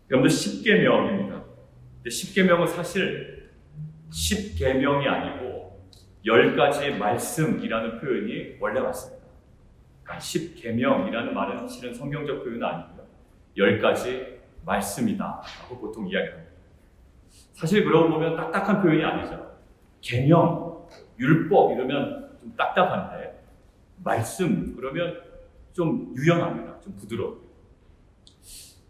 여러분들 10계명입니다. 10계명은 사실 10계명이 아니고 10가지 말씀이라는 표현이 원래 왔습니다. 그러니까 10계명이라는 말은 실은 성경적 표현은 아니고요. 10가지 말씀이다 라고 보통 이야기합니다. 사실 그러고 보면 딱딱한 표현이 아니죠. 계명, 율법 이러면 좀 딱딱한데 말씀 그러면 좀 유연합니다. 좀 부드러워요.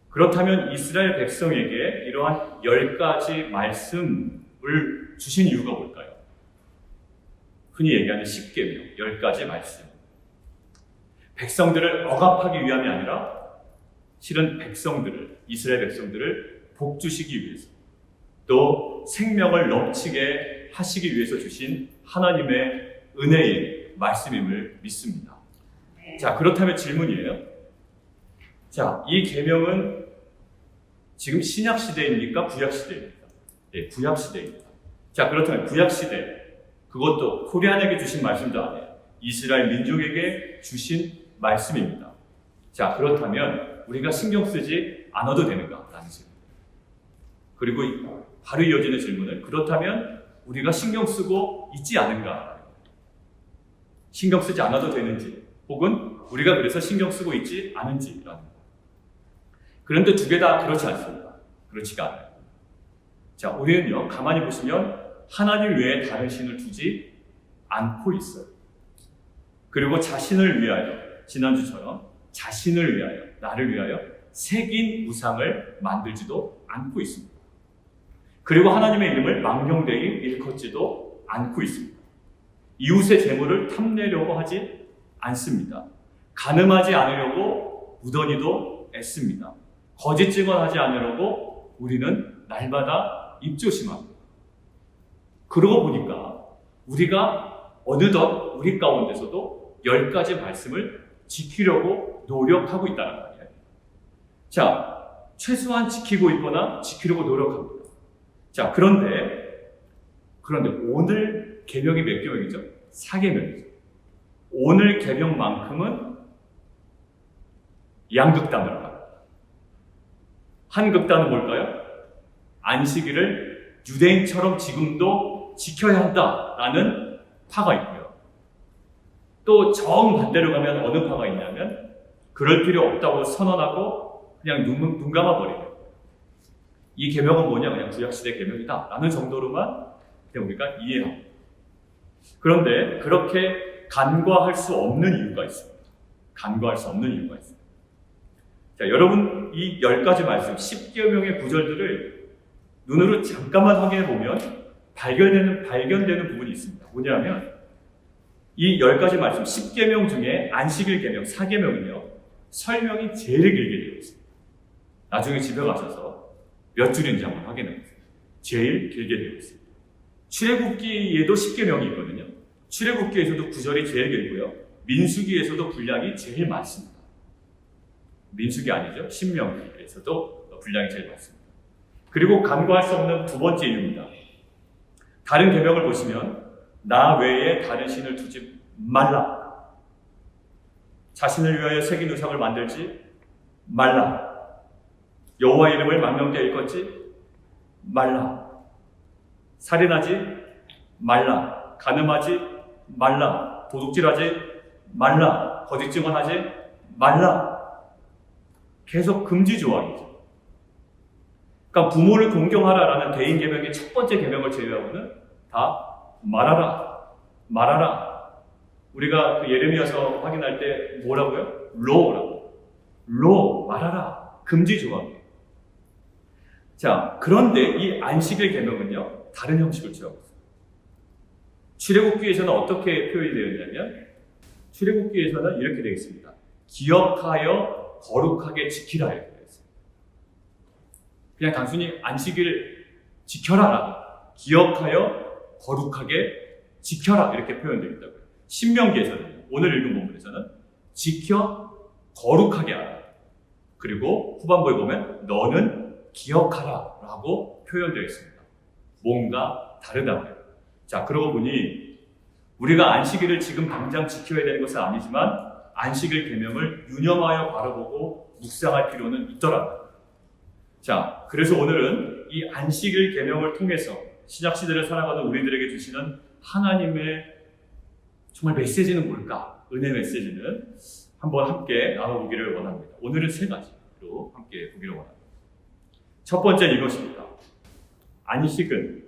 그렇다면 이스라엘 백성에게 이러한 10가지 말씀을 주신 이유가 뭘까요? 흔히 얘기하는 10계명, 10가지 말씀. 백성들을 억압하기 위함이 아니라 실은 이스라엘 백성들을 복주시기 위해서 또 생명을 넘치게 하시기 위해서 주신 하나님의 은혜의 말씀임을 믿습니다. 자, 그렇다면 질문이에요. 자, 이 계명은 지금 신약 시대입니까? 구약 시대입니까? 네, 구약 시대입니다. 자, 그렇다면 구약 시대, 그것도 코리안에게 주신 말씀도 아니에요. 이스라엘 민족에게 주신 말씀입니다. 자, 그렇다면 우리가 신경 쓰지 않아도 되는가? 라는 질문. 그리고 바로 이어지는 질문은 그렇다면 우리가 신경 쓰고 있지 않은가? 신경 쓰지 않아도 되는지, 혹은 우리가 그래서 신경 쓰고 있지 않은지라는 거. 그런데 두 개 다 그렇지 않습니다. 그렇지가 않아요. 자, 우리는요, 가만히 보시면 하나님 외에 다른 신을 두지 않고 있어요. 그리고 자신을 위하여, 지난주처럼 자신을 위하여, 나를 위하여 새긴 우상을 만들지도 않고 있습니다. 그리고 하나님의 이름을 망령되이 일컫지도 않고 있습니다. 이웃의 재물을 탐내려고 하지 않습니다. 가늠하지 않으려고 무던히도 애씁니다. 거짓 증언하지 않으려고 우리는 날마다 입조심합니다. 그러고 보니까 우리가 어느덧 우리 가운데서도 10가지 말씀을 지키려고 노력하고 있다는 말이에요. 자, 최소한 지키고 있거나 지키려고 노력합니다. 자, 그런데 오늘 계명이 몇 계명이죠? 4계명이죠. 오늘 계명만큼은 양극단으로 갑니다. 한 극단은 뭘까요? 안식일을 유대인처럼 지금도 지켜야 한다라는 파가 있고요. 또 정반대로 가면 어느 파가 있냐면 그럴 필요 없다고 선언하고 그냥 눈 감아버려요. 이 계명은 뭐냐? 그냥 구약시대 계명이다 라는 정도로만 그냥 우리가 이해합니다. 그런데 그렇게 간과할 수 없는 이유가 있습니다. 간과할 수 없는 이유가 있습니다. 자, 여러분 이 10가지 말씀, 10계명의 구절들을 눈으로 잠깐만 확인해 보면 발견되는 부분이 있습니다. 뭐냐면 이 10가지 말씀, 10계명 중에 안식일 계명, 4계명은요 설명이 제일 길게 되어 있습니다. 나중에 집에 가셔서 몇 줄인지 한번 확인해 보세요. 제일 길게 되어 있습니다. 출애굽기에도 10계명이 있거든요. 출애굽기에서도 구절이 제일 길고요. 민수기에서도 분량이 제일 많습니다. 민수기 아니죠. 신명기에서도 분량이 제일 많습니다. 그리고 간과할 수 없는 두 번째 이유입니다. 다른 계명을 보시면 나 외에 다른 신을 두지 말라. 자신을 위하여 새긴 우상을 만들지 말라. 여호와 이름을 망령되이 일컫지 말라. 살인하지 말라. 간음하지 말라. 도둑질하지 말라. 거짓 증언하지 말라. 계속 금지 조항이죠. 그러니까 부모를 공경하라라는 대인 계명의 첫 번째 계명을 제외하고는 다 말하라. 말하라. 우리가 그 예레미야서 확인할 때 뭐라고요? 로라고. 로 말하라. 금지 조항이에요. 자, 그런데 이 안식일 계명은요 다른 형식을 취하고 있어요. 출애굽기에서는 어떻게 표현이 되어 있냐면 출애굽기에서는 이렇게 되어 있습니다. 기억하여 거룩하게 지키라 이렇게 되어 있어요. 그냥 단순히 안식일 지켜라, 기억하여 거룩하게 지켜라 이렇게 표현되어 있다고요. 신명기에서는 오늘 읽은 본문에서는 지켜 거룩하게 하라. 그리고 후반부에 보면 너는 기억하라 라고 표현되어 있습니다. 뭔가 다르다고요. 자, 그러고 보니 우리가 안식일을 지금 당장 지켜야 되는 것은 아니지만 안식일 계명을 유념하여 바라보고 묵상할 필요는 있더라고요. 자, 그래서 오늘은 이 안식일 계명을 통해서 신약 시대를 살아가는 우리들에게 주시는 하나님의 정말 메시지는 뭘까? 은혜 메시지는 한번 함께 나눠보기를 원합니다. 오늘은 세 가지로 함께 보기를 원합니다. 첫 번째는 이것입니다. 안식은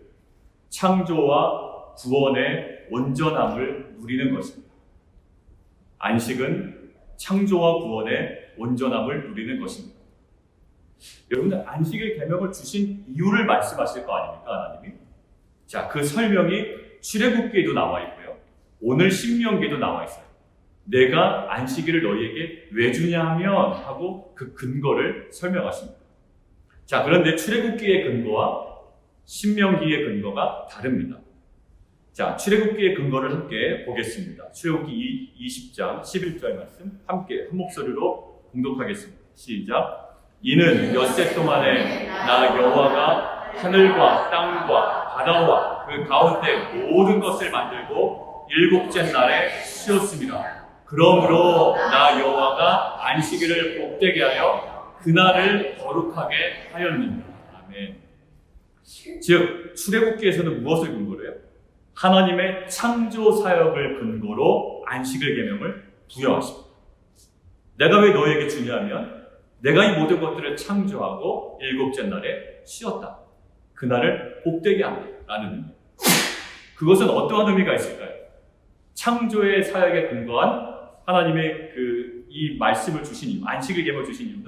창조와 구원의 온전함을 누리는 것입니다. 안식은 창조와 구원의 온전함을 누리는 것입니다. 여러분들 안식일 계명을 주신 이유를 말씀하실 거 아닙니까, 하나님이? 자, 그 설명이 출애굽기에도 나와 있고요. 오늘 신명기에도 나와 있어요. 내가 안식일을 너희에게 왜 주냐 하면 하고 그 근거를 설명하십니다. 자, 그런데 출애굽기의 근거와 신명기의 근거가 다릅니다. 자, 출애굽기의 근거를 함께 보겠습니다. 출애굽기 20장 11절 말씀 함께 한 목소리로 공독하겠습니다. 시작. 이는 엿새 동안에 나 여호와가 하늘과 땅과 바다와 그 가운데 모든 것을 만들고 일곱째 날에 쉬었습니다. 그러므로 나 여호와가 안식일을 복되게 하여 그날을 거룩하게 하였느니라. 아멘. 즉 출애굽기에서는 무엇을 근거로 해요? 하나님의 창조 사역을 근거로 안식일 계명을 부여하십니다. 내가 왜 너에게 주냐면 내가 이 모든 것들을 창조하고 일곱째 날에 쉬었다. 그날을 복되게 한다라는 의미. 그것은 어떠한 의미가 있을까요? 창조의 사역에 근거한 하나님의 이 말씀을 주신 이유, 안식일 계명을 주신 이유는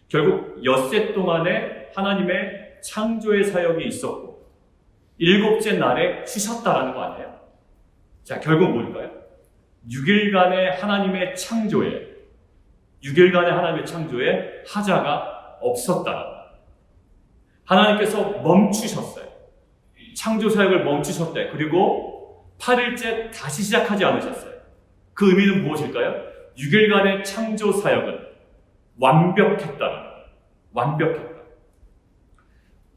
결국 엿새 동안에 하나님의 창조의 사역이 있었고 일곱째 날에 쉬셨다라는 거 아니에요? 자, 결국 뭘까요? 6일간의 하나님의 창조에 6일간의 하나님의 창조에 하자가 없었다라는 거예요. 하나님께서 멈추셨어요. 창조 사역을 멈추셨대. 그리고 8일째 다시 시작하지 않으셨어요. 그 의미는 무엇일까요? 6일간의 창조 사역은 완벽했다는 거예요. 완벽했다.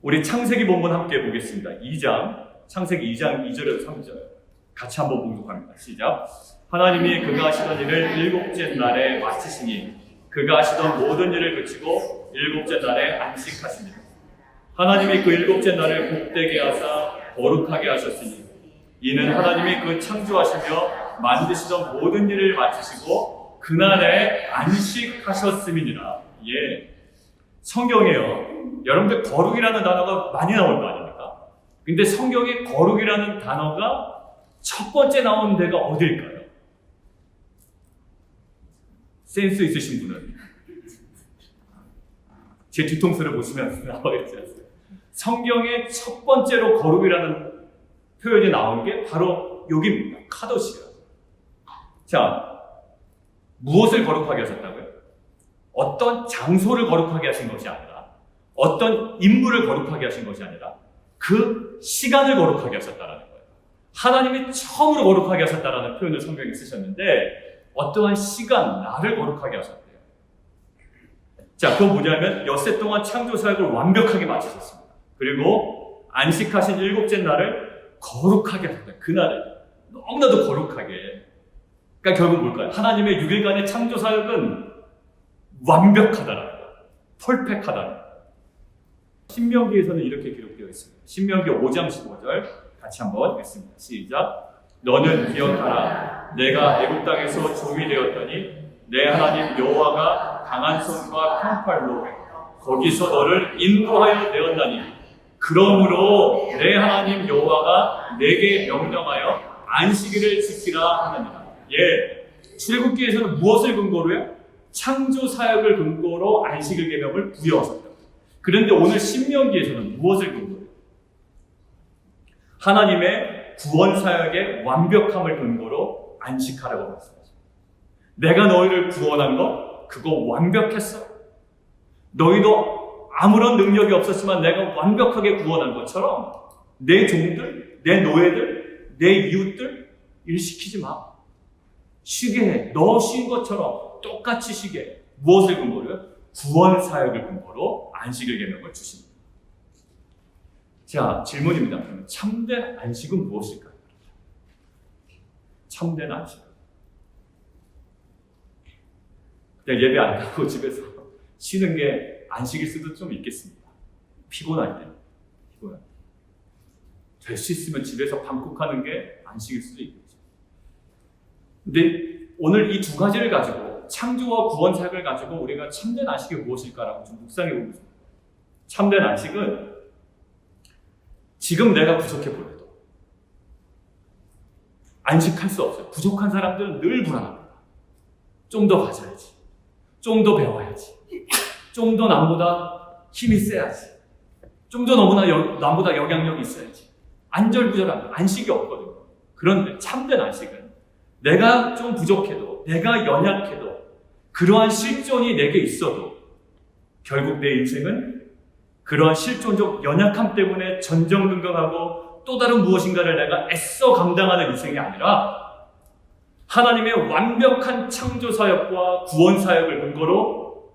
우리 창세기 본문 함께 보겠습니다. 2장, 창세기 2장 2절에서 3절 같이 한번 봉독합니다. 시작. 하나님이 그가 하시던 일을 일곱째 날에 마치시니 그가 하시던 모든 일을 그치고 일곱째 날에 안식하시니라. 하나님이 그 일곱째 날을 복되게 하사 거룩하게 하셨으니 이는 하나님이 그 창조하시며 만드시던 모든 일을 마치시고 그날에 안식하셨음이니라. 예, 성경에요. 여러분들 거룩이라는 단어가 많이 나올 거 아닙니까? 근데 성경에 거룩이라는 단어가 첫 번째 나온 데가 어딜까요? 센스 있으신 분은 제 뒤통수를 보시면 나와 있지 않습니까? 성경에 첫 번째로 거룩이라는 표현이 나온 게 바로 여기입니다. 카도시라. 자, 무엇을 거룩하게 하셨다고요? 어떤 장소를 거룩하게 하신 것이 아니라 어떤 인물을 거룩하게 하신 것이 아니라 그 시간을 거룩하게 하셨다는 거예요. 하나님이 처음으로 거룩하게 하셨다는 표현을 성경에 쓰셨는데 어떠한 시간, 날을 거룩하게 하셨대요. 자, 그건 뭐냐면 엿새 동안 창조 사역을 완벽하게 마치셨습니다. 그리고 안식하신 일곱째 날을 거룩하게 하셨다. 그날을 너무나도 거룩하게. 그러니까 결국 뭘까요? 하나님의 6일간의 창조 사역은 완벽하다라는 거예요. 퍼펙하다는 거예요. 신명기에서는 이렇게 기록되어 있습니다. 신명기 5장 15절 같이 한번 읽겠습니다. 시작. 너는 기억하라. 내가 애굽 땅에서 종이 되었더니 내 하나님 여호와가 강한 손과 평팔로 거기서 너를 인도하여 내었나니 그러므로 내 하나님 여호와가 내게 명령하여 안식일을 지키라 하느니라. 예, 출애굽기에서는 무엇을 근거로 해요? 창조 사역을 근거로 안식일 계명을 부여하셨다. 그런데 오늘 신명기에서는 무엇을 근거로 해요? 하나님의 구원 사역의 완벽함을 근거로 안식하라고 말씀하십니다. 내가 너희를 구원한 것, 그거 완벽했어. 너희도 아무런 능력이 없었지만 내가 완벽하게 구원한 것처럼 내 종들, 내 노예들, 내 이웃들 일시키지 마. 쉬게 해. 너 쉰 것처럼 똑같이 쉬게 해. 무엇을 근거로요? 구원 사역을 근거로 안식일 계명을 주십니다. 자, 질문입니다. 그럼 참된 안식은 무엇일까요? 참된 안식. 그냥 예배 안 가고 집에서 쉬는 게 안식일 수도 좀 있겠습니다. 피곤할 때. 될 수 있으면 집에서 방콕하는 게 안식일 수도 있겠죠. 근데 오늘 이 두 가지를 가지고 창조와 구원 사역을 가지고 우리가 참된 안식이 무엇일까라고 좀 묵상해 보고 있습니다. 참된 안식은 지금 내가 부족해 보여도 안식할 수 없어요. 부족한 사람들은 늘 불안합니다. 좀 더 가져야지. 좀 더 배워야지. 좀 더 남보다 힘이 세야지. 좀 더 남보다 영향력이 있어야지. 안절부절한 안식이 없거든요. 그런데 참된 안식은 내가 좀 부족해도, 내가 연약해도, 그러한 실존이 내게 있어도 결국 내 인생은 그러한 실존적 연약함 때문에 전전긍긍하고 또 다른 무엇인가를 내가 애써 감당하는 인생이 아니라 하나님의 완벽한 창조 사역과 구원 사역을 근거로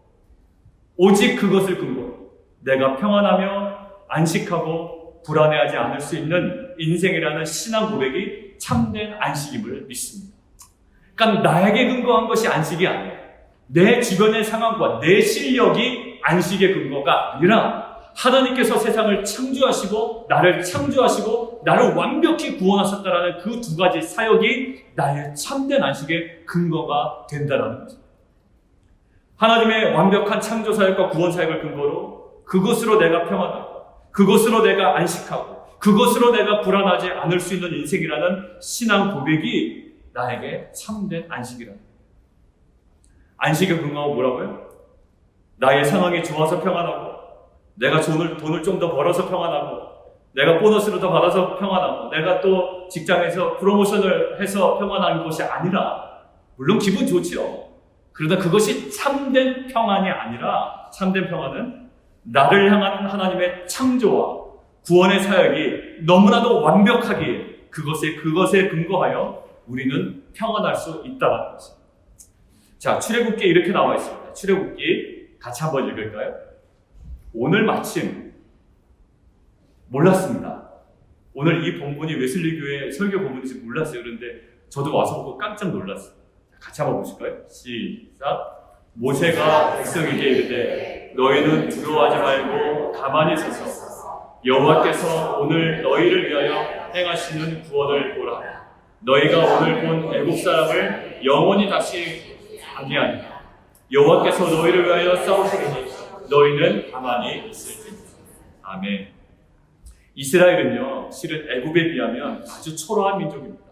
오직 그것을 근거로 내가 평안하며 안식하고 불안해하지 않을 수 있는 인생이라는 신앙 고백이 참된 안식임을 믿습니다. 그러니까 나에게 근거한 것이 안식이 아니에요. 내 주변의 상황과 내 실력이 안식의 근거가 아니라 하나님께서 세상을 창조하시고 나를 완벽히 구원하셨다라는 그 두 가지 사역이 나의 참된 안식의 근거가 된다는 거죠. 하나님의 완벽한 창조 사역과 구원 사역을 근거로 그것으로 내가 평안하고 그것으로 내가 안식하고 그것으로 내가 불안하지 않을 수 있는 인생이라는 신앙 고백이 나에게 참된 안식이라는 거예요. 안식의 근거가 뭐라고요? 나의 상황이 좋아서 평안하고 내가 돈을 좀 더 벌어서 평안하고 내가 보너스를 더 받아서 평안하고 내가 또 직장에서 프로모션을 해서 평안한 것이 아니라 물론 기분 좋지요. 그러나 그것이 참된 평안이 아니라 참된 평안은 나를 향한 하나님의 창조와 구원의 사역이 너무나도 완벽하기에 그것에 근거하여 우리는 평안할 수 있다는 것입니다. 자, 출애굽기에 이렇게 나와 있습니다. 출애굽기 같이 한번 읽을까요? 오늘 마침 몰랐습니다. 오늘 이 본문이 웨슬리 교회 설교 본문인지 몰랐어요. 그런데 저도 와서 보고 깜짝 놀랐어요. 같이 한번 보실까요? 시작. 모세가 백성에게 이르되 너희는 두려워하지 말고 가만히 서서 여호와께서 오늘 너희를 위하여 행하시는 구원을 보라. 너희가 오늘 본 애국 사람을 영원히 다시 아니하니라. 여호와께서 너희를 위하여 싸우시리니 너희는 가만히 있을지니. 아멘. 이스라엘은요, 실은 애굽에 비하면 아주 초라한 민족입니다.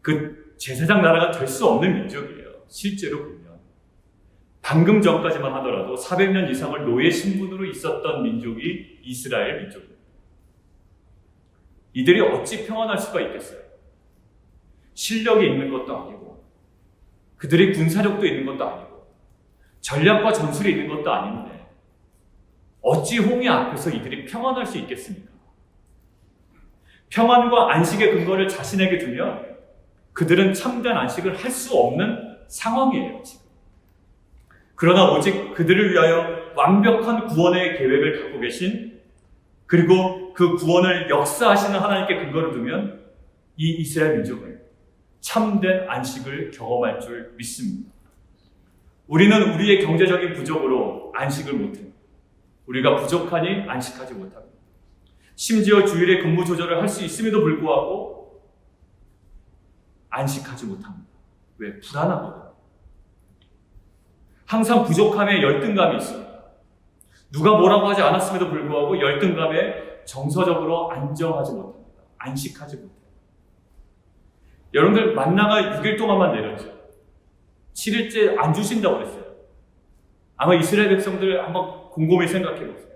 그 제사장 나라가 될 수 없는 민족이에요. 실제로 보면 방금 전까지만 하더라도 400년 이상을 노예 신분으로 있었던 민족이 이스라엘 민족입니다. 이들이 어찌 평안할 수가 있겠어요? 실력이 있는 것도 아니고 그들이 군사력도 있는 것도 아니고 전략과 전술이 있는 것도 아닌데 어찌 홍해 앞에서 이들이 평안할 수 있겠습니까? 평안과 안식의 근거를 자신에게 두면 그들은 참된 안식을 할 수 없는 상황이에요, 지금. 그러나 오직 그들을 위하여 완벽한 구원의 계획을 갖고 계신, 그리고 그 구원을 역사하시는 하나님께 근거를 두면 이 이스라엘 민족은 참된 안식을 경험할 줄 믿습니다. 우리는 우리의 경제적인 부족으로 안식을 못합니다. 우리가 부족하니 안식하지 못합니다. 심지어 주일에 근무 조절을 할 수 있음에도 불구하고 안식하지 못합니다. 왜? 불안하거든요. 항상 부족함에 열등감이 있습니다. 누가 뭐라고 하지 않았음에도 불구하고 열등감에 정서적으로 안정하지 못합니다. 안식하지 못해요. 여러분들 만나가 6일 동안만 내렸죠. 7일째 안 주신다고 그랬어요. 아마 이스라엘 백성들 한번 곰곰이 생각해 보세요.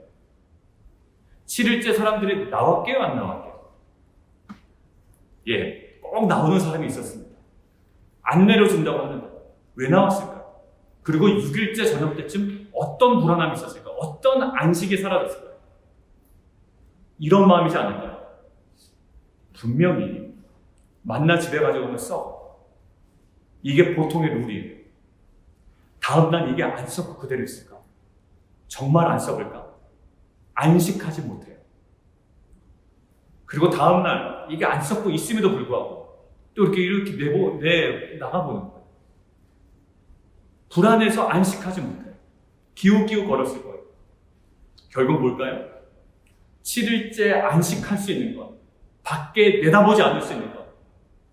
7일째 사람들이 나왔게요, 안 나왔게요? 예, 꼭 나오는 사람이 있었습니다. 안 내려준다고 하는데 왜 나왔을까요? 그리고 6일째 저녁 때쯤 어떤 불안함이 있었을까? 어떤 안식이 사라졌을까요? 이런 마음이지 않을까요? 분명히 만나 집에 가져가면 썩어. 이게 보통의 룰이에요. 다음날 이게 안 썩고 그대로 있을까? 정말 안 썩을까? 안식하지 못해요. 그리고 다음날 이게 안 썩고 있음에도 불구하고 또 이렇게 나가보는 거예요. 불안해서 안식하지 못해요. 기웃기웃 걸었을 거예요. 결국 뭘까요? 7일째 안식할 수 있는 것, 밖에 내다보지 않을 수 있는 것,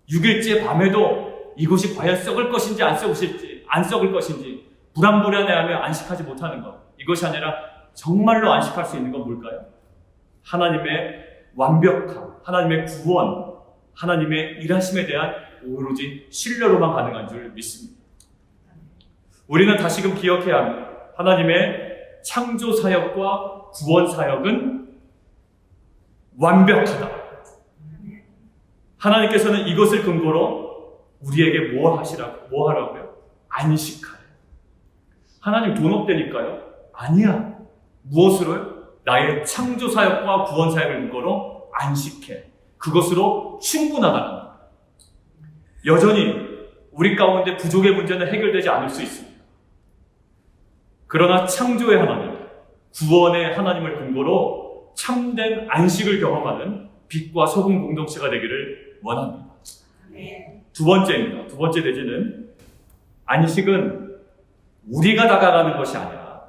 6일째 밤에도 이곳이 과연 썩을 것인지 안 썩을 것인지 불안불안해하며 안식하지 못하는 것, 이것이 아니라 정말로 안식할 수 있는 건 뭘까요? 하나님의 완벽함, 하나님의 구원, 하나님의 일하심에 대한 오로지 신뢰로만 가능한 줄 믿습니다. 우리는 다시금 기억해야 합니다. 하나님의 창조 사역과 구원 사역은 완벽하다. 하나님께서는 이것을 근거로 우리에게 뭐 하라고요? 안식하래. 하나님 돈 없다니까요? 아니야. 무엇으로요? 나의 창조 사역과 구원 사역을 근거로 안식해. 그것으로 충분하다는 겁니다. 여전히 우리 가운데 부족의 문제는 해결되지 않을 수 있습니다. 그러나 창조의 하나님, 구원의 하나님을 근거로 참된 안식을 경험하는 빛과 소금 공동체가 되기를 원합니다. 두 번째입니다. 두 번째 내지는 안식은 우리가 다가가는 것이 아니라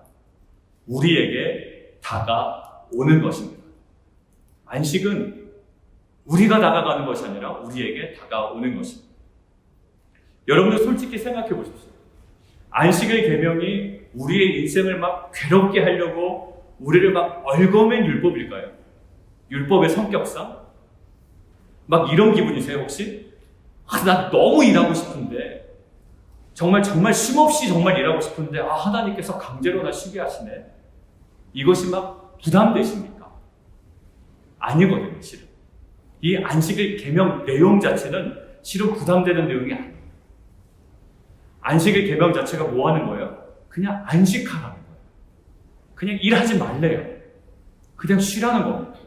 우리에게 다가오는 것입니다. 안식은 우리가 다가가는 것이 아니라 우리에게 다가오는 것입니다. 여러분들 솔직히 생각해 보십시오. 안식의 계명이 우리의 인생을 막 괴롭게 하려고 우리를 막 얽어맨 율법일까요? 율법의 성격상? 막 이런 기분이세요, 혹시? 나 너무 일하고 싶은데, 정말 쉼없이 정말 일하고 싶은데, 하나님께서 강제로 나 쉬게 하시네. 이것이 막 부담되십니까? 아니거든요, 실은. 이 안식의 계명 내용 자체는 실은 부담되는 내용이 아니에요. 안식의 계명 자체가 뭐 하는 거예요? 그냥 안식하라는 거예요. 그냥 일하지 말래요. 그냥 쉬라는 겁니다.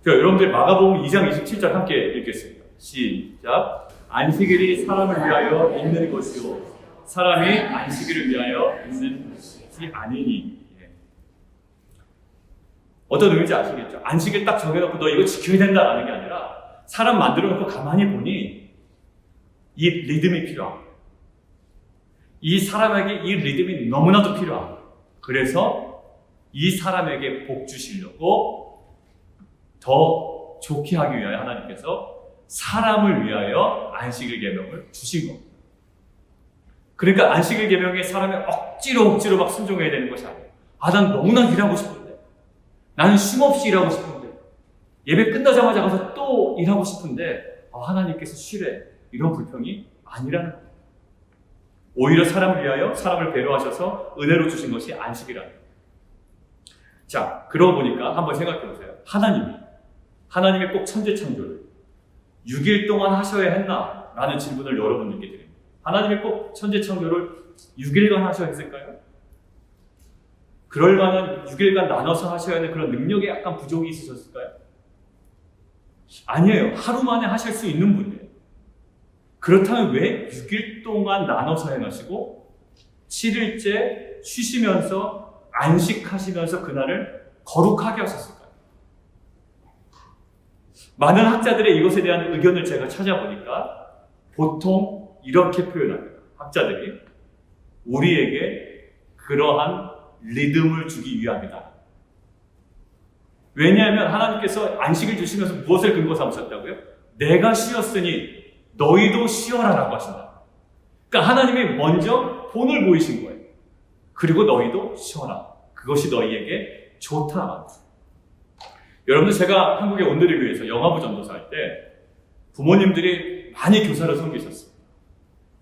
여러분들 마가복음 2장 27절 함께 읽겠습니다. 시작. 안식일이 사람을 위하여 있는 것이요 사람이 안식일을 위하여 있는 것이 아니니. 어떤 의미인지 아시겠죠? 안식일 딱 정해놓고 너 이거 지켜야 된다라는 게 아니라 사람 만들어놓고 가만히 보니 이 리듬이 필요합니다. 이 사람에게 이 리듬이 너무나도 필요합니다. 그래서 이 사람에게 복 주시려고 더 좋게 하기 위하여 하나님께서 사람을 위하여 안식일 계명을 주신 겁니다. 그러니까 안식일 계명에 사람이 억지로 막 순종해야 되는 것이 아니에요. 난 너무나 일하고 싶은데, 나는 쉼없이 일하고 싶은데, 예배 끝나자마자 가서 또 일하고 싶은데 하나님께서 쉬래. 이런 불평이 아니라는 거예요. 오히려 사람을 위하여 사람을 배려하셔서 은혜로 주신 것이 안식이라는 거예요. 자, 그러고 보니까 한번 생각해 보세요. 하나님이 꼭 천재 창조를 6일 동안 하셔야 했나? 라는 질문을 여러분들께 드립니다. 하나님이 꼭 천재 창조를 6일간 하셔야 했을까요? 그럴 만한 6일간 나눠서 하셔야 하는 그런 능력에 약간 부족이 있으셨을까요? 아니에요. 하루 만에 하실 수 있는 분이에요. 그렇다면 왜 6일 동안 나눠서 행하시고 7일째 쉬시면서 안식하시면서 그날을 거룩하게 하셨을까요? 많은 학자들의 이것에 대한 의견을 제가 찾아보니까 보통 이렇게 표현합니다. 학자들이 우리에게 그러한 리듬을 주기 위함이다. 왜냐하면 하나님께서 안식을 주시면서 무엇을 근거 삼으셨다고요? 내가 쉬었으니 너희도 쉬어라라고 하신다. 그러니까 하나님이 먼저 본을 보이신 거예요. 그리고 너희도 쉬어라. 그것이 너희에게 좋다. 여러분들, 제가 한국의 온누리 교회에서 영화부 전도사 할 때 부모님들이 많이 교사를 섬기셨어요.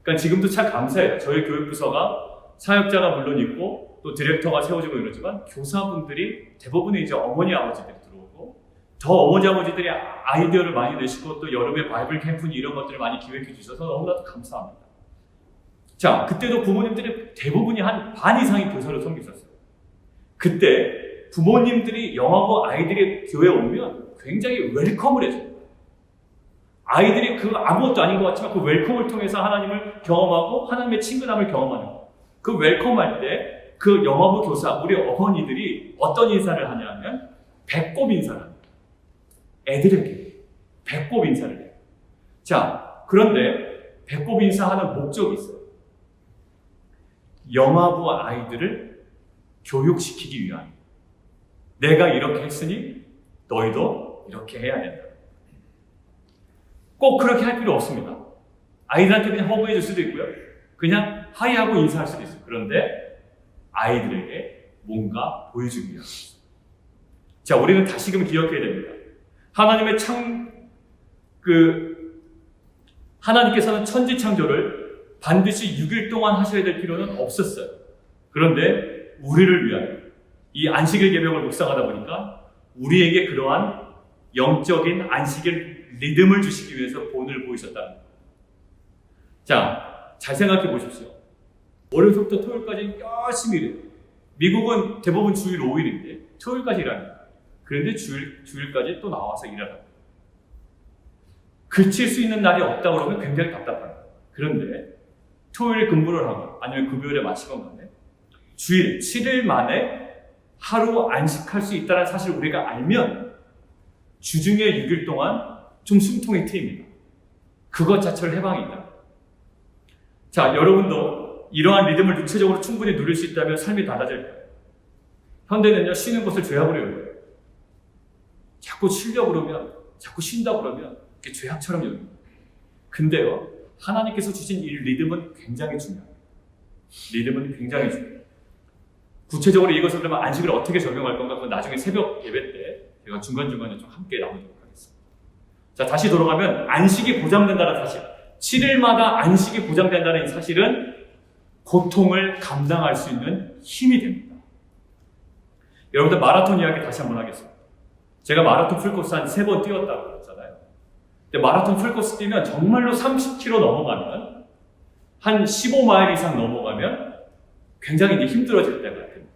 그러니까 지금도 참 감사해요. 저희 교육부서가 사역자가 물론 있고 또 디렉터가 세워지고 이러지만 교사분들이 대부분이 이제 어머니 아버지들이 들어오고, 더 어머니 아버지들이 아이디어를 많이 내시고 또 여름에 바이블 캠프니 이런 것들을 많이 기획해 주셔서 너무나도 감사합니다. 자, 그때도 부모님들이 대부분이 한 반 이상이 교사를 섬기셨어요. 그때 부모님들이 영화부 아이들이 교회에 오면 굉장히 웰컴을 해줘요. 아이들이 그 아무것도 아닌 것 같지만 그 웰컴을 통해서 하나님을 경험하고 하나님의 친근함을 경험하는 거예요. 그 웰컴할 때 그 영화부 교사, 우리 어머니들이 어떤 인사를 하냐면 배꼽 인사를 합니다. 애들에게 배꼽 인사를 해요. 자, 그런데 배꼽 인사하는 목적이 있어요. 영아부 아이들을 교육시키기 위한, 내가 이렇게 했으니 너희도 이렇게 해야 된다. 꼭 그렇게 할 필요 없습니다. 아이들한테 그냥 허브해 줄 수도 있고요. 그냥 하이하고 인사할 수도 있어요. 그런데 아이들에게 뭔가 보여주기 위한. 자, 우리는 다시금 기억해야 됩니다. 하나님의 하나님께서는 천지 창조를 반드시 6일 동안 하셔야 될 필요는 없었어요. 그런데 우리를 위하여 이 안식일 계명을 묵상하다 보니까 우리에게 그러한 영적인 안식일 리듬을 주시기 위해서 본을 보이셨다는 거예요. 자, 잘 생각해 보십시오. 월요일부터 토요일까지 열심히 일해요. 미국은 대부분 주일 5일인데 토요일까지 일합니다. 그런데 주일까지 또 나와서 일하다. 그칠 수 있는 날이 없다 그러면 굉장히 답답합니다. 그런데 토요일 근무를 하건 아니면 금요일에 마치건 간에 주일 7일 만에 하루 안식할 수 있다는 사실을 우리가 알면 주중에 6일 동안 좀 숨통이 트입니다. 그것 자체를 해방이 있다. 자, 여러분도 이러한 리듬을 육체적으로 충분히 누릴 수 있다면 삶이 달라질 거예요. 현대는요, 쉬는 것을 죄악으로 여겨요. 자꾸 쉬려고 그러면, 자꾸 쉰다 그러면 그게 죄악처럼 여깁니다. 근데요, 하나님께서 주신 이 리듬은 굉장히 중요합니다. 리듬은 굉장히 중요해요. 구체적으로 이것을 그러면 안식을 어떻게 적용할 건가, 그건 나중에 새벽 예배 때 제가 중간중간에 좀 함께 나누도록 하겠습니다. 자, 다시 돌아가면 안식이 보장된다는 사실, 7일마다 안식이 보장된다는 이 사실은 고통을 감당할 수 있는 힘이 됩니다. 여러분들 마라톤 이야기 다시 한번 하겠습니다. 제가 마라톤 풀코스 한 3번 뛰었다고 그랬잖아요. 근데 마라톤 풀코스 뛰면 정말로 30km 넘어가면, 한 15마일 이상 넘어가면 굉장히 이제 힘들어질 때가 있습니다.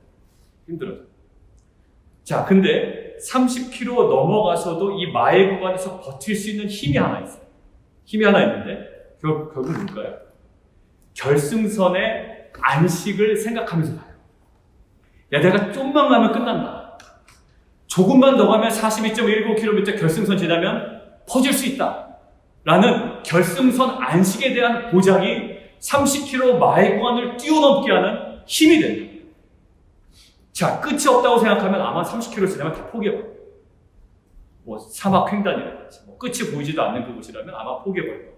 힘들어져. 자, 근데 30km 넘어가서도 이 마일 구간에서 버틸 수 있는 힘이 하나 있어요. 힘이 하나 있는데 결국 뭘까요? 결승선의 안식을 생각하면서 가요. 야, 내가 좀만 가면 끝난다. 조금만 더 가면 42.19km 결승선 지나면 퍼질 수 있다. 라는 결승선 안식에 대한 보장이 30km 마일 구간을 뛰어넘게 하는 힘이 된다. 자, 끝이 없다고 생각하면 아마 30km 지나면 다 포기해버려요. 뭐 사막 횡단이라든지 끝이 보이지도 않는 그곳이라면 아마 포기해버려요.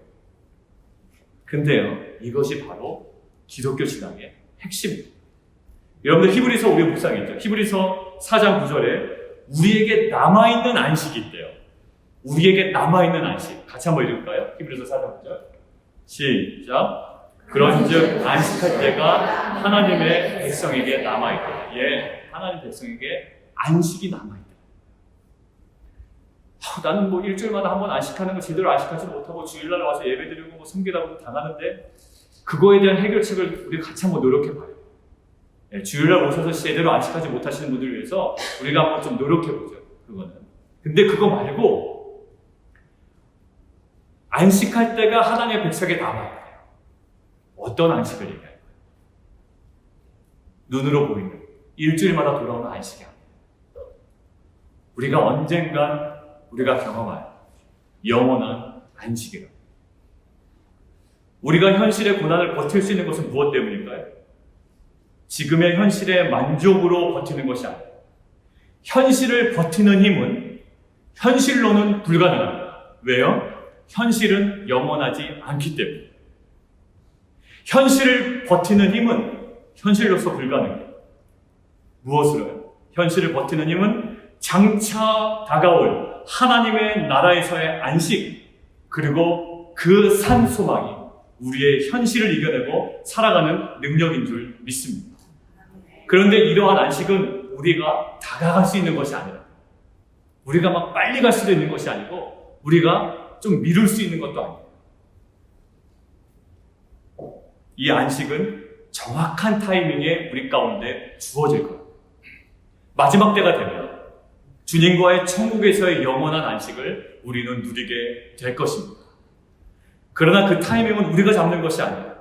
근데요, 이것이 바로 기독교 신앙의 핵심입니다. 여러분들 히브리서 우리 묵상했죠? 히브리서 4장 9절에 우리에게 남아있는 안식이 있대요. 우리에게 남아있는 안식. 같이 한번 읽을까요? 히브리서 4장 9절. 시작. 그런즉 안식할 때가 하나님의 백성에게 남아있다. 예, 하나님 백성에게 안식이 남아있다. 나는 뭐 일주일마다 한 번 안식하는 거 제대로 안식하지 못하고 주일날 와서 예배드리고 뭐 섬기다고 당하는데 그거에 대한 해결책을 우리 같이 한번 노력해봐요. 예, 주일날 오셔서 제대로 안식하지 못하시는 분들을 위해서 우리가 한번 좀 노력해보죠. 그거는. 근데 그거 말고 안식할 때가 하나님의 백성에게 남아있다. 어떤 안식을 얘기할까요? 눈으로 보이는 일주일마다 돌아오는 안식이 아니에요. 우리가 언젠간 우리가 경험할 영원한 안식이라. 우리가 현실의 고난을 버틸 수 있는 것은 무엇 때문일까요? 지금의 현실의 만족으로 버티는 것이 아니에요. 현실을 버티는 힘은 현실로는 불가능합니다. 왜요? 현실은 영원하지 않기 때문에. 현실을 버티는 힘은 현실로서 불가능해요. 무엇으로요? 현실을 버티는 힘은 장차 다가올 하나님의 나라에서의 안식, 그리고 그 산 소망이 우리의 현실을 이겨내고 살아가는 능력인 줄 믿습니다. 그런데 이러한 안식은 우리가 다가갈 수 있는 것이 아니라, 우리가 막 빨리 갈 수도 있는 것이 아니고, 우리가 좀 미룰 수 있는 것도 아니에요. 이 안식은 정확한 타이밍에 우리 가운데 주어질 거예요. 마지막 때가 되면 주님과의 천국에서의 영원한 안식을 우리는 누리게 될 것입니다. 그러나 그 타이밍은 우리가 잡는 것이 아니라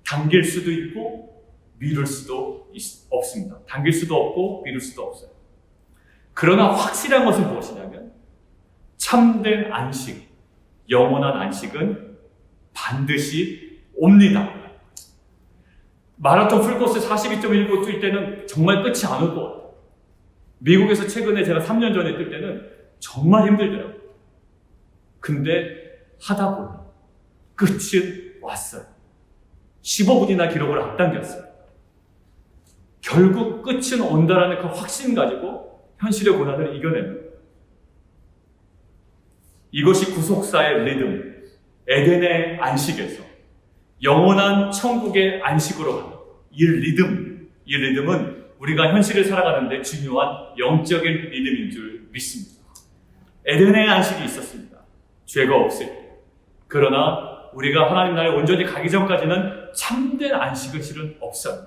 당길 수도 있고 미룰 수도 없습니다. 당길 수도 없고 미룰 수도 없어요. 그러나 확실한 것은 무엇이냐면 참된 안식, 영원한 안식은 반드시 옵니다. 마라톤 풀코스 42.19 뛸 때는 정말 끝이 안 올 것 같아요. 미국에서 최근에 제가 3년 전에 뛸 때는 정말 힘들더라고요. 근데 하다 보니 끝은 왔어요. 15분이나 기록을 앞당겼어요. 결국 끝은 온다라는 그 확신 가지고 현실의 고난을 이겨내는 이것이 구속사의 리듬, 에덴의 안식에서 영원한 천국의 안식으로 가는 이 리듬은 우리가 현실을 살아가는데 중요한 영적인 리듬인 줄 믿습니다. 에덴의 안식이 있었습니다. 죄가 없을 때. 그러나 우리가 하나님 나라에 온전히 가기 전까지는 참된 안식은 실은 없어요.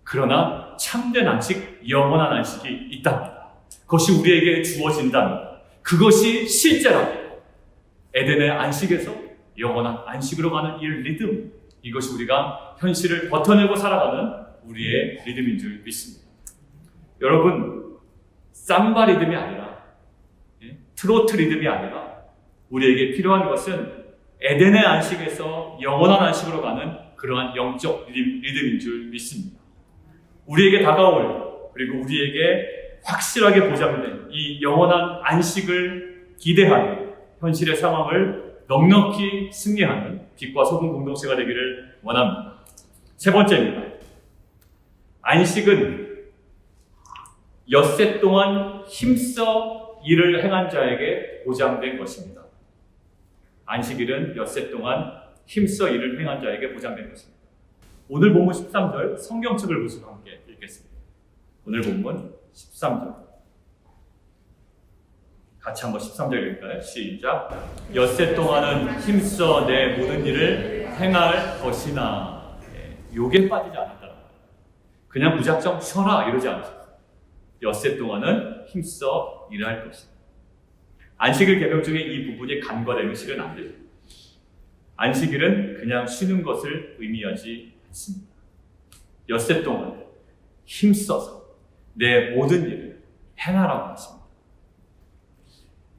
그러나 참된 안식, 영원한 안식이 있답니다. 그것이 우리에게 주어진답니다. 그것이 실제랍니다. 에덴의 안식에서 영원한 안식으로 가는 이 리듬, 이것이 우리가 현실을 버텨내고 살아가는 우리의 리듬인 줄 믿습니다. 여러분, 삼바 리듬이 아니라 트로트 리듬이 아니라 우리에게 필요한 것은 에덴의 안식에서 영원한 안식으로 가는 그러한 영적 리듬인 줄 믿습니다. 우리에게 다가올, 그리고 우리에게 확실하게 보장된 이 영원한 안식을 기대하는 현실의 상황을 넉넉히 승리하는 빛과 소금 공동체가 되기를 원합니다. 세 번째입니다. 안식은 엿새 동안 힘써 일을 행한 자에게 보장된 것입니다. 안식일은 엿새 동안 힘써 일을 행한 자에게 보장된 것입니다. 오늘 본문 13절 성경책을 보시고 함께 읽겠습니다. 오늘 본문 13절 같이 한번 13절 읽을까요? 시작. 엿새 동안은 힘써 내 모든 일을 행할 것이나. 요게 빠지지 않았다. 그냥 무작정 쉬어라 이러지 않았어요. 엿새 동안은 힘써 일할 것이다. 안식일 개명 중에 이 부분이 간과되면 실은 안 돼요. 안식일은 그냥 쉬는 것을 의미하지 않습니다. 엿새 동안 힘써서 내 모든 일을 행하라고 하십니다.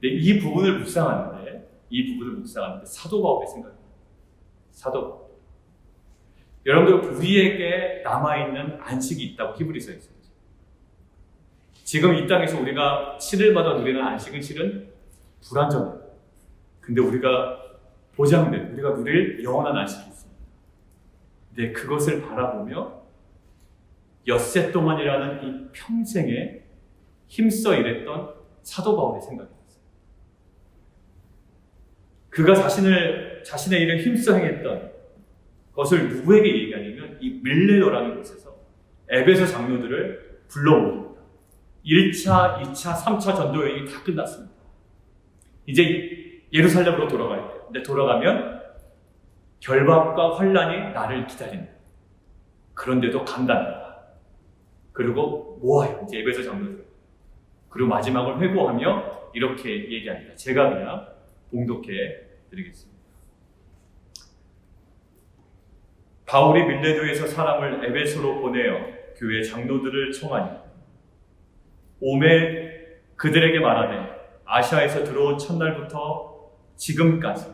이 부분을 묵상하는데 사도 바울의 생각입니다. 사도 바울. 여러분들, 우리에게 남아있는 안식이 있다고 히브리서에 있어요. 지금 이 땅에서 우리가 7일마다 누리는 안식은 실은 불완전해요. 근데 우리가 보장된, 우리가 누릴 영원한 안식이 있습니다. 근데 그것을 바라보며 엿새 동안이라는 이 평생에 힘써 일했던 사도 바울의 생각이었어요. 그가 자신의 일을 힘써 행했던 것을 누구에게 얘기하냐면 이 밀레노라는 곳에서 에베소 장로들을 불러옵니다. 1차, 2차, 3차 전도 여행이 다 끝났습니다. 이제 예루살렘으로 돌아가야 돼요. 근데 돌아가면 결박과 환란이 나를 기다린다. 그런데도 간단하다. 그리고 모아요. 이제 에베소 장로들. 그리고 마지막을 회고하며 이렇게 얘기합니다. 제가 그냥 봉독해 드리겠습니다. 바울이 밀레도에서 사람을 에베소로 보내어 교회 장로들을 청하니 오매 그들에게 말하되 아시아에서 들어온 첫날부터 지금까지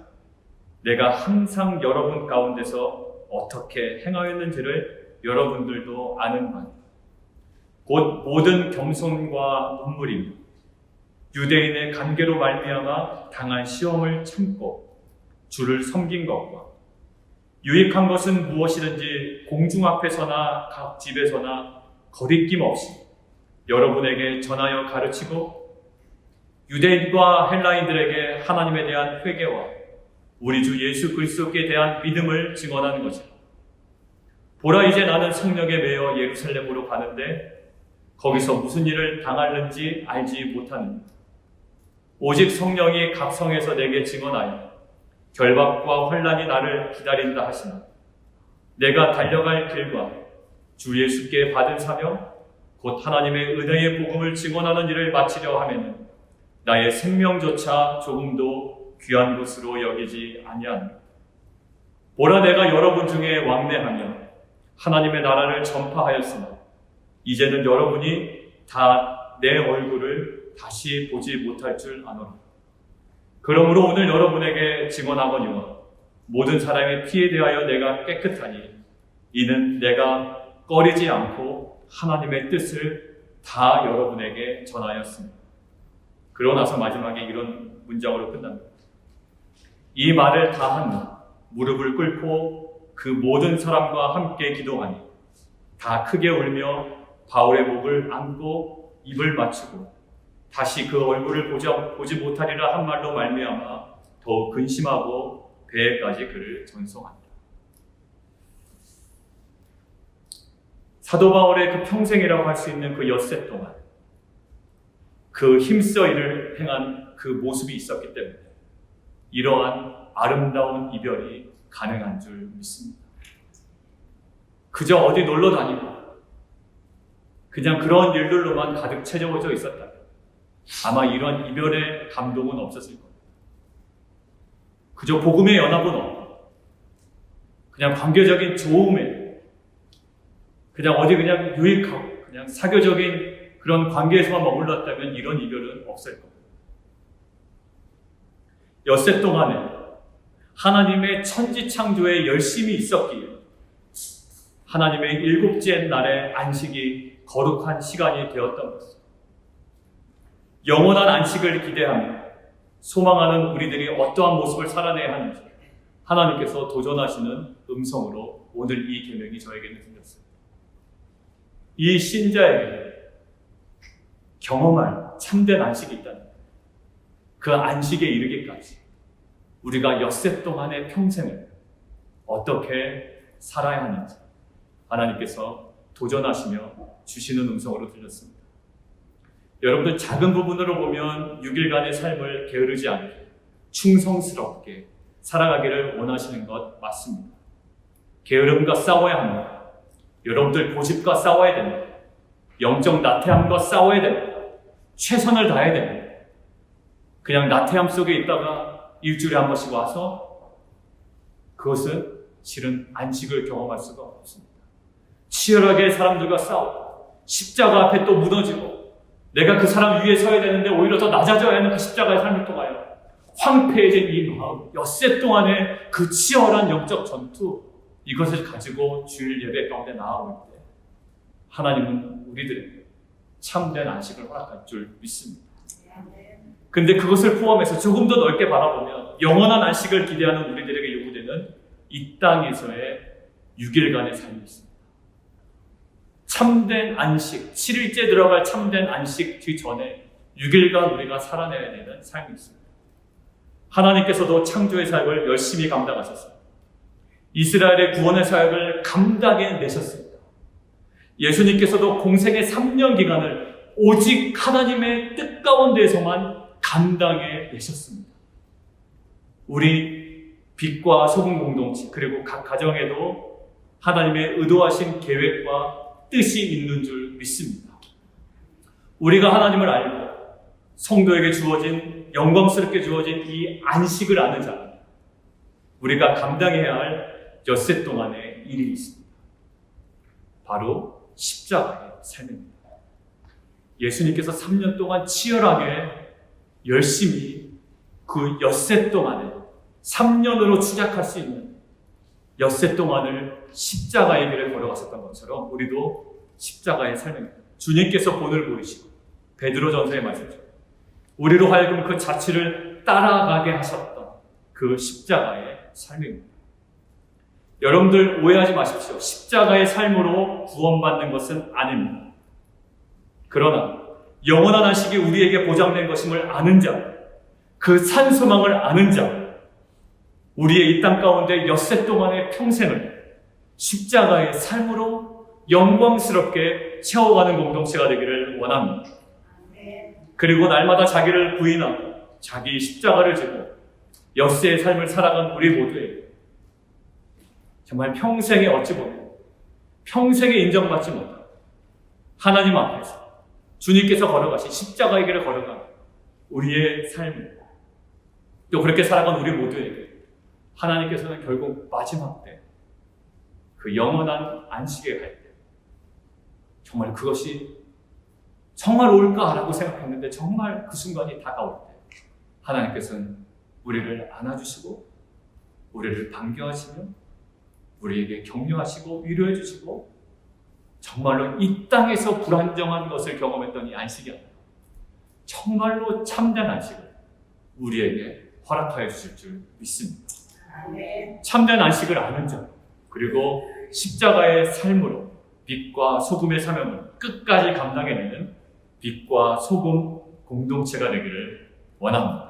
내가 항상 여러분 가운데서 어떻게 행하였는지를 여러분들도 아는 바니 곧 모든 겸손과 눈물이며 유대인의 관계로 말미암아 당한 시험을 참고 주를 섬긴 것과 유익한 것은 무엇이든지 공중 앞에서나 각 집에서나 거리낌 없이 여러분에게 전하여 가르치고 유대인과 헬라인들에게 하나님에 대한 회개와 우리 주 예수 그리스도께 대한 믿음을 증언하는 것이다. 보라, 이제 나는 성령에 매여 예루살렘으로 가는데 거기서 무슨 일을 당하는지 알지 못하느니 오직 성령이 각 성에서 내게 증언하여 결박과 환란이 나를 기다린다 하시나 내가 달려갈 길과 주 예수께 받은 사명 곧 하나님의 은혜의 복음을 증언하는 일을 마치려 하면은 나의 생명조차 조금도 귀한 것으로 여기지 아니하노라. 보라, 내가 여러분 중에 왕래하며 하나님의 나라를 전파하였으나 이제는 여러분이 다 내 얼굴을 다시 보지 못할 줄 아노라. 그러므로 오늘 여러분에게 증언하거니와 모든 사람의 피에 대하여 내가 깨끗하니 이는 내가 꺼리지 않고 하나님의 뜻을 다 여러분에게 전하였습니다. 그러고 나서 마지막에 이런 문장으로 끝납니다. 이 말을 다 한 후 무릎을 꿇고 그 모든 사람과 함께 기도하니 다 크게 울며 바울의 목을 안고 입을 맞추고 다시 그 얼굴을 보지 못하리라 한 말로 말미암아 더욱 근심하고 배에까지 그를 전송한다. 사도 바울의 그 평생이라고 할 수 있는 그 엿새 동안 그 힘써 일을 행한 그 모습이 있었기 때문에 이러한 아름다운 이별이 가능한 줄 믿습니다. 그저 어디 놀러 다니고 그냥 그런 일들로만 가득 채워져 있었다면 아마 이런 이별의 감동은 없었을 겁니다. 그저 복음의 연합은 없고 그냥 관계적인 좋음에 그냥 어디 그냥 유익하고 그냥 사교적인 그런 관계에서만 머물렀다면 이런 이별은 없을 겁니다. 엿새 동안에 하나님의 천지창조에 열심히 있었기에 하나님의 일곱째 날의 안식이 거룩한 시간이 되었던 것입니다. 영원한 안식을 기대하며 소망하는 우리들이 어떠한 모습을 살아내야 하는지 하나님께서 도전하시는 음성으로 오늘 이 계명이 저에게는 들렸습니다. 이 신자에게 경험할 참된 안식이 있다는 그 안식에 이르기까지 우리가 엿새 동안의 평생을 어떻게 살아야 하는지 하나님께서 도전하시며 주시는 음성으로 들렸습니다. 여러분들 작은 부분으로 보면 6일간의 삶을 게으르지 않게 충성스럽게 살아가기를 원하시는 것 맞습니다. 게으름과 싸워야 합니다. 여러분들 고집과 싸워야 됩니다. 영적 나태함과 싸워야 됩니다. 최선을 다해야 됩니다. 그냥 나태함 속에 있다가 일주일에 한 번씩 와서 그것은 실은 안식을 경험할 수가 없습니다. 치열하게 사람들과 싸우고 십자가 앞에 또 무너지고 내가 그 사람 위에 서야 되는데 오히려 더 낮아져야 하는 그 십자가의 삶을 통하여 황폐해진 이 마음, 엿새 동안의 그 치열한 영적 전투 이것을 가지고 주일 예배 가운데 나아올 때 하나님은 우리들에게 참된 안식을 허락할 줄 믿습니다. 근데 그것을 포함해서 조금 더 넓게 바라보면 영원한 안식을 기대하는 우리들에게 요구되는 이 땅에서의 6일간의 삶이 있습니다. 참된 안식, 7일째 들어갈 참된 안식 뒤전에 6일간 우리가 살아내야 되는 삶이 있습니다. 하나님께서도 창조의 사역을 열심히 감당하셨습니다. 이스라엘의 구원의 사역을 감당해내셨습니다. 예수님께서도 공생의 3년 기간을 오직 하나님의 뜻 가운데에서만 감당해내셨습니다. 우리 빛과 소금 공동체 그리고 각 가정에도 하나님의 의도하신 계획과 뜻이 있는 줄 믿습니다. 우리가 하나님을 알고 성도에게 주어진 영광스럽게 주어진 이 안식을 아는 자 우리가 감당해야 할 엿새 동안의 일이 있습니다. 바로 십자가의 삶입니다. 예수님께서 3년 동안 치열하게 열심히 그 엿새 동안에 3년으로 추적할 수 있는 엿새 동안을 십자가의 길을 걸어가셨던 것처럼 우리도 십자가의 삶입니다. 주님께서 본을 보이시고 베드로전서의 말씀처럼 우리로 하여금 그 자취를 따라가게 하셨던 그 십자가의 삶입니다. 여러분들 오해하지 마십시오. 십자가의 삶으로 구원받는 것은 아닙니다. 그러나 영원한 안식이 우리에게 보장된 것임을 아는 자, 그 산소망을 아는 자, 우리의 이 땅 가운데 엿새 동안의 평생을 십자가의 삶으로 영광스럽게 채워가는 공동체가 되기를 원합니다. 그리고 날마다 자기를 부인하고 자기 십자가를 지고 엿새의 삶을 살아간 우리 모두에게 정말 평생에 어찌 보면 평생에 인정받지 못한 하나님 앞에서 주님께서 걸어가신 십자가의 길을 걸어간 우리의 삶을 또 그렇게 살아간 우리 모두에게 하나님께서는 결국 마지막 때 그 영원한 안식에 갈 때 정말 그것이 정말 올까라고 생각했는데 정말 그 순간이 다가올 때 하나님께서는 우리를 안아주시고 우리를 반겨하시며 우리에게 격려하시고 위로해 주시고 정말로 이 땅에서 불안정한 것을 경험했던 이 안식이 아니라 정말로 참된 안식을 우리에게 허락하여 주실 줄 믿습니다. 참된 안식을 아는 자, 그리고 십자가의 삶으로 빛과 소금의 사명을 끝까지 감당해내는 빛과 소금 공동체가 되기를 원합니다.